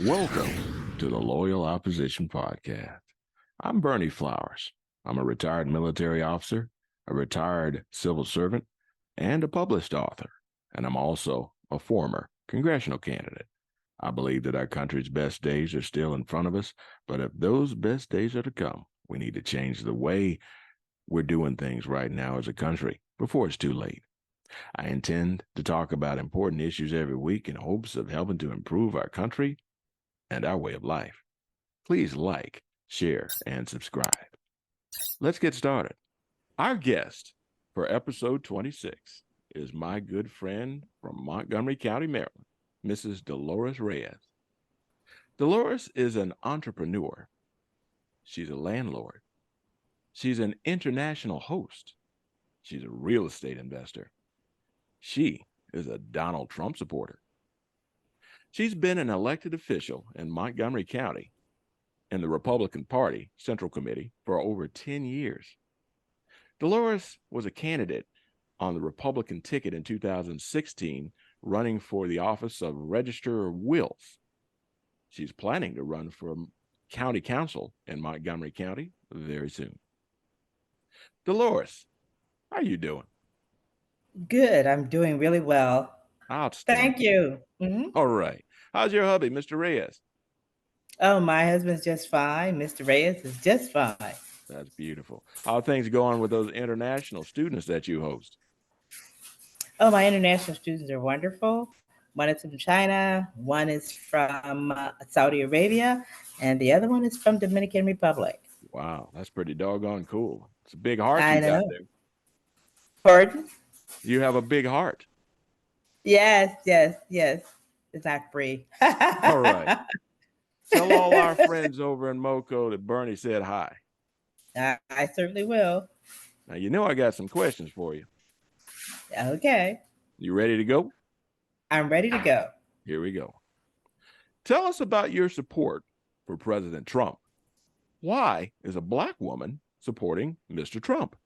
Welcome to the Loyal Opposition Podcast. I'm Bernie Flowers. I'm a retired military officer, a retired civil servant, and a published author. And I'm also a former congressional candidate. I believe that our country's best days are still in front of us, but if those best days are to come, we need to change the way we're doing things right now as a country before it's too late. I intend to talk about important issues every week in hopes of helping to improve our country and our way of life. Please like, share, and subscribe. Let's get started. Our guest for episode 26 is my good friend from Montgomery County, Maryland, Mrs. Dolores Reyes. Dolores is an entrepreneur. She's a landlord. She's an international host. She's a real estate investor. She is a Donald Trump supporter. She's been an elected official in Montgomery County in the Republican Party Central Committee for over 10 years. Dolores was a candidate on the Republican ticket in 2016, running for the office of Register of Wills. She's planning to run for county council in Montgomery County very soon. Dolores, how are you doing? Good. I'm doing really well. Thank Outstanding. you. All right. How's your hubby, Mr. Reyes? Oh, my husband's just fine. Mr. Reyes is just fine. That's beautiful. How are things going with those international students that you host? Oh, my international students are wonderful. One is from China, one is from Saudi Arabia, and the other one is from Dominican Republic. Wow, that's pretty doggone cool. It's a big heart I you got know. there. Pardon? You have a big heart. Yes, yes, yes. It's not free. All right. Tell all our friends over in Moco that Bernie said hi. I certainly will. Now, you know I got some questions for you. Okay. You ready to go? I'm ready to go. Here we go. Tell us about your support for President Trump. Why is a Black woman supporting Mr. Trump?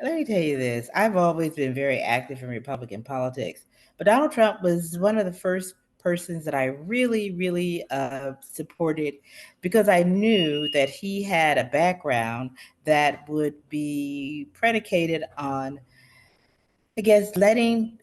Let me tell you this. I've always been very active in Republican politics, but Donald Trump was one of the first persons that I really supported because I knew that he had a background that would be predicated on, I guess,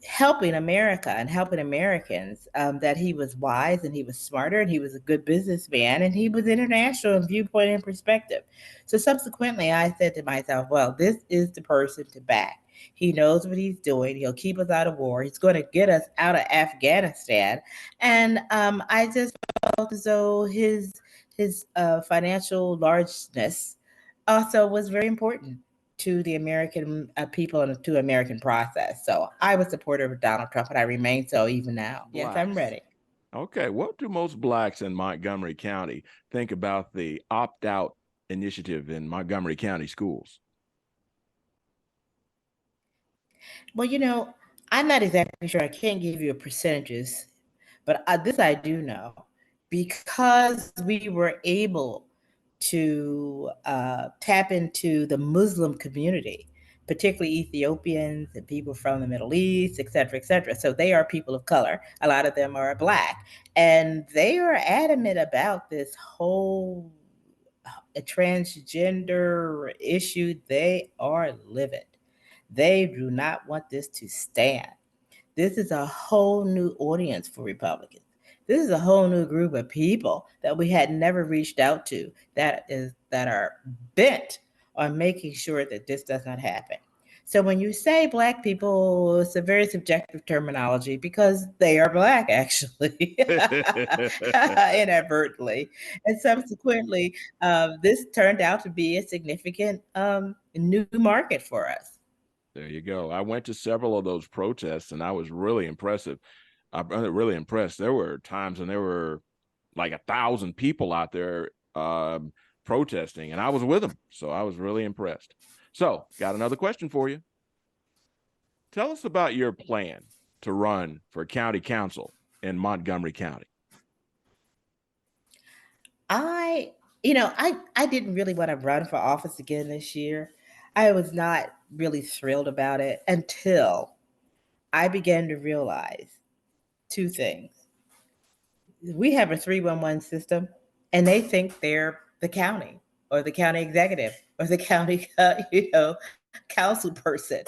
helping America and helping Americans. That he was wise and he was smarter and he was a good businessman and he was international in viewpoint and perspective. So subsequently, I said to myself, "Well, this is the person to back. He knows what he's doing. He'll keep us out of war. He's going to get us out of Afghanistan." And I just felt as though his financial largeness also was very important to the American people and to American process. So I was supportive of Donald Trump, and I remain so even now. Yes, I'm Blacks. ready. Okay, what do most Blacks in Montgomery County think about the opt-out initiative in Montgomery County schools? Well, I'm not exactly sure. I can't give you a percentages, but this I do know because we were able to tap into the Muslim community, particularly Ethiopians and people from the Middle East, et cetera, et cetera. So they are people of color. A lot of them are Black. And they are adamant about this whole transgender issue. They are livid. They do not want this to stand. This is a whole new audience for Republicans. This is a whole new group of people that we had never reached out to that are bent on making sure that this does not happen. So when you say Black people, it's a very subjective terminology because they are Black, actually, inadvertently. And subsequently, this turned out to be a significant new market for us. There you go. I went to several of those protests and I was really impressive. I'm really impressed. There were times when there were like 1,000 people out there protesting, and I was with them. So I was really impressed. So, got another question for you. Tell us about your plan to run for county council in Montgomery County. I didn't really want to run for office again this year. I was not really thrilled about it until I began to realize two things. we have a 311 system, and they think they're the county or the county executive or the county, council person.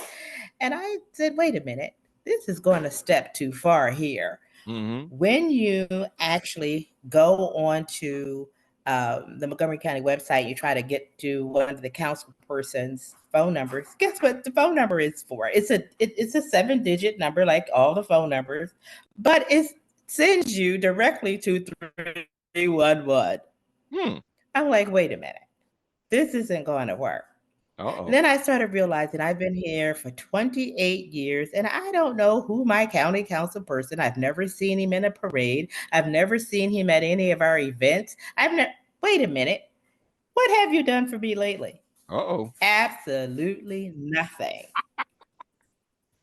And I said, wait a minute, this is going a step too far here. Mm-hmm. When you actually go on to the Montgomery County website, you try to get to one of the council person's phone numbers. Guess what the phone number is for? It's a 7-digit number, like all the phone numbers, but it sends you directly to 311. Hmm. I'm like, wait a minute, this isn't going to work. And Uh-oh. then I started realizing I've been here for 28 years and I don't know who my county council person. I've never seen him in a parade. I've never seen him at any of our events. Wait a minute. What have you done for me lately? Uh-oh. Absolutely nothing.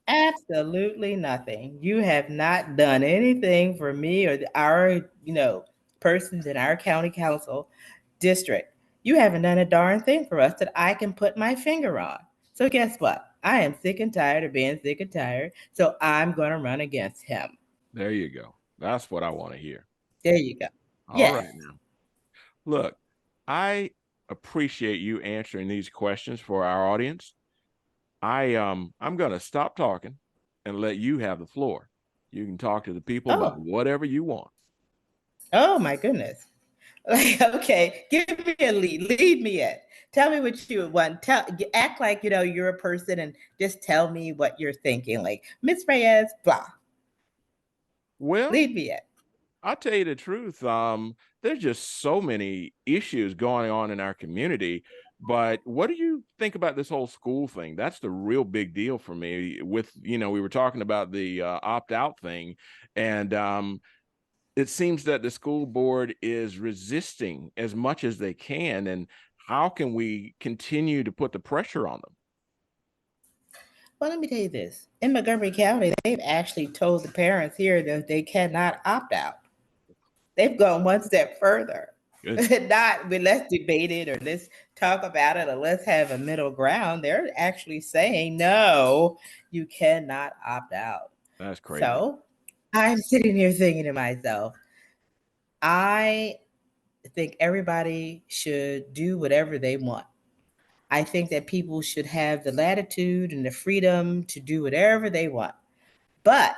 Absolutely nothing. You have not done anything for me or our, persons in our county council district. You haven't done a darn thing for us that I can put my finger on. So guess what? I am sick and tired of being sick and tired. So I'm going to run against him. There you go. That's what I want to hear. There you go. All Yes. right now. Look, I appreciate you answering these questions for our audience. I'm going to stop talking and let you have the floor. You can talk to the people about Oh, whatever you want. oh my goodness. Like, okay, give me a lead. Lead me in. Tell me what you want. Act like you're a person, and just tell me what you're thinking. Like Miss Reyes, blah. Well, Lead me in. I'll tell you the truth. There's just so many issues going on in our community. But what do you think about this whole school thing? That's the real big deal for me. We were talking about the opt-out thing, and it seems that the school board is resisting as much as they can. And how can we continue to put the pressure on them? Well, let me tell you this. In Montgomery County, they've actually told the parents here that they cannot opt out. They've gone one step further. Good. Not let's debate it or let's talk about it or let's have a middle ground. They're actually saying no, you cannot opt out. That's crazy. So I'm sitting here thinking to myself, I think everybody should do whatever they want. I think that people should have the latitude and the freedom to do whatever they want. But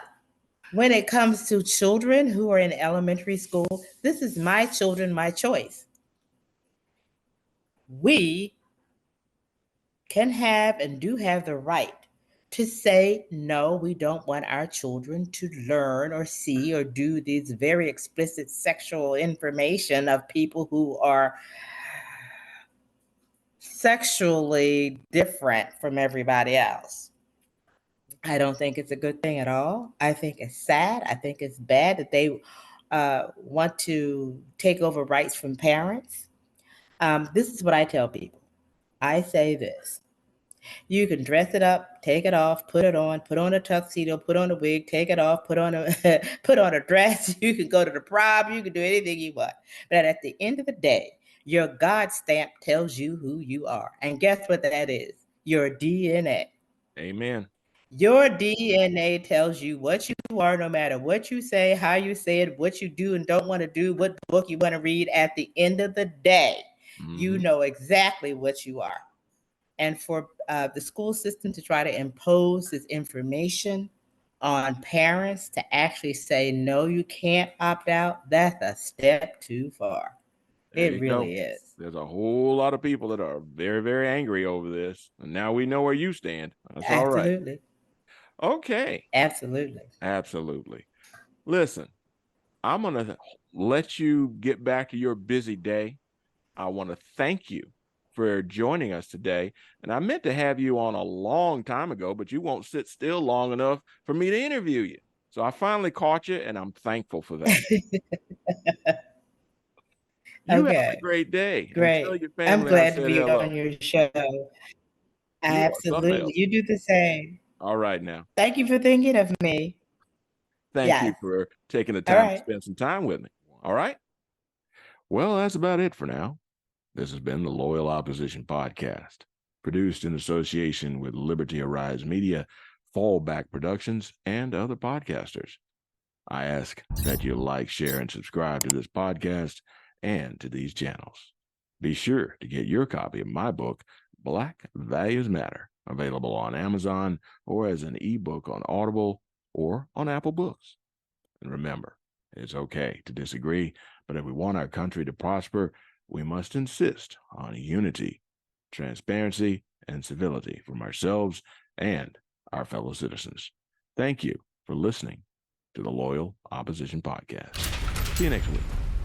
when it comes to children who are in elementary school, this is my children, my choice. We can have and do have the right to say, no, we don't want our children to learn or see or do these very explicit sexual information of people who are sexually different from everybody else. I don't think it's a good thing at all. I think it's sad. I think it's bad that they want to take over rights from parents. This is what I tell people. I say this. You can dress it up, take it off, put on a tuxedo, put on a wig, take it off, put on a put on a dress. You can go to the prom, you can do anything you want. But at the end of the day, your God stamp tells you who you are. And guess what that is? Your DNA. Amen. Your DNA tells you what you are, no matter what you say, how you say it, what you do and don't want to do, what book you want to read. At the end of the day, you Mm-hmm. know exactly what you are. And for the school system to try to impose this information on parents to actually say, no, you can't opt out, that's a step too far. There It you go. really is. There's a whole lot of people that are very, very angry over this. And now we know where you stand. That's all right. Absolutely. Okay. Absolutely. Absolutely. Listen, I'm going to let you get back to your busy day. I want to thank you for joining us today. And I meant to have you on a long time ago, but you won't sit still long enough for me to interview you. So I finally caught you, and I'm thankful for that. You have a Okay, great day, and tell great. your I'm family I glad to said be hello. on your show. You are something Absolutely. else. You do the same. All right now. Thank you for thinking of me. Thank you Yes. for taking the All time to right. spend some time with me. All right. Well, that's about it for now. This has been the Loyal Opposition Podcast, produced in association with Liberty Arise Media, Fallback Productions, and other podcasters. I ask that you like, share, and subscribe to this podcast and to these channels. Be sure to get your copy of my book, Black Values Matter, available on Amazon or as an ebook on Audible or on Apple Books. And remember, it's okay to disagree, but if we want our country to prosper, we must insist on unity, transparency, and civility from ourselves and our fellow citizens. Thank you for listening to the Loyal Opposition Podcast. See you next week.